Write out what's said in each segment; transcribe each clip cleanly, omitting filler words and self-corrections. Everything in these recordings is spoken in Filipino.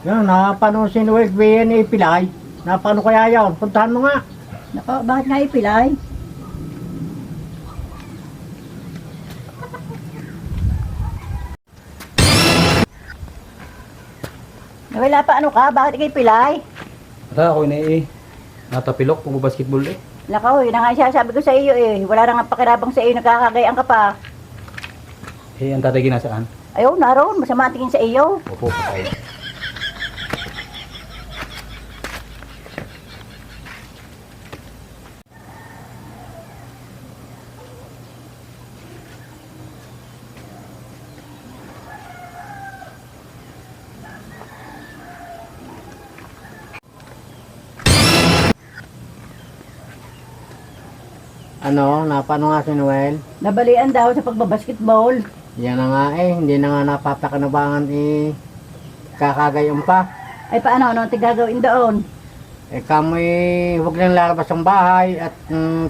Yan, napano si Noel BN Pilay. Napano kaya yun? Puntahan mo nga. Nako, bakit nga ipilay? Wala pa ano ka? Bakit ikay pilay? Ata ako na natapilok kung basketball Nako, yun na nga sabi ko sa iyo eh. Wala na nga pakirabang sa iyo, nakakagayaan ka pa. Ang tatay ginasaan? Ayaw, naroon, masama tingin sa iyo. Opo, ay. Ano, napano nga si Noel? Nabalian daw sa pagbabasketball. Yan na nga hindi na nga napapakanabangan kakagayon pa. Ay paano, ano tigagawin doon? Kamoy huwag lang lalabas ang bahay at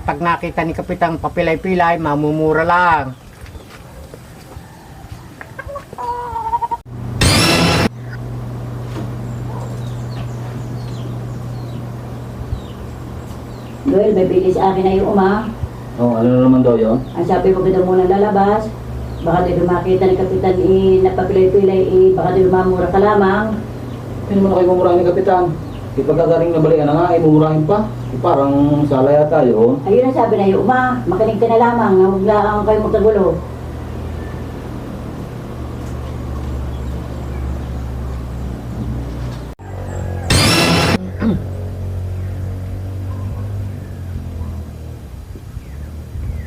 pag nakita ni Kapitang papilay-pilay, mamumura lang. Noel, may bili sa akin na yung Ano na naman daw yun? Ang sabi ko kita muna lalabas. Baka di makita ni Kapitan napapilay-pilay baka di mamura ka lamang. Hindi mo na kayo mumurahin ni Kapitan. Di pagkagaling na balikan na nga, mumurahin pa. Parang sala yata yun. Ayun ang sabi na yung makinig ka na lamang, huwag lang kayo magkagulo.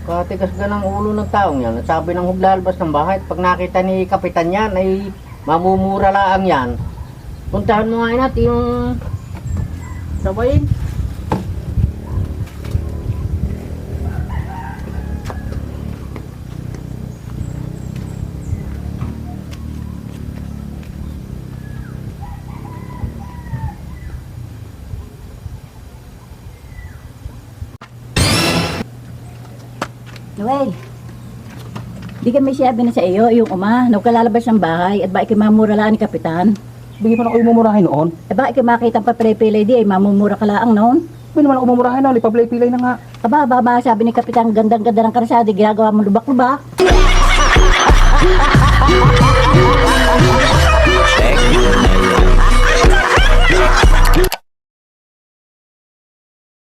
Katigas ka ng ulo ng taong yan. Sabi ng huglalabas ng bahay, pag nakita ni Kapitan yan, ay mamumura lang yan. Puntahan mo nga natin yung sabayin. Noel, di kami sabi na sa iyo, yung nagkalalabas ng bahay at ba ikimamura lang ni Kapitan? Bigyan mo na kayo mumurahin noon. Ba ikimakita pa pilay-pilay di ay mamumura ka lang noon? Hindi naman ako mumurahin noon, ipapilay-pilay na nga. Ba sabi ni Kapitan, gandang-ganda ng karasada, ginagawa mo lubak-lubak.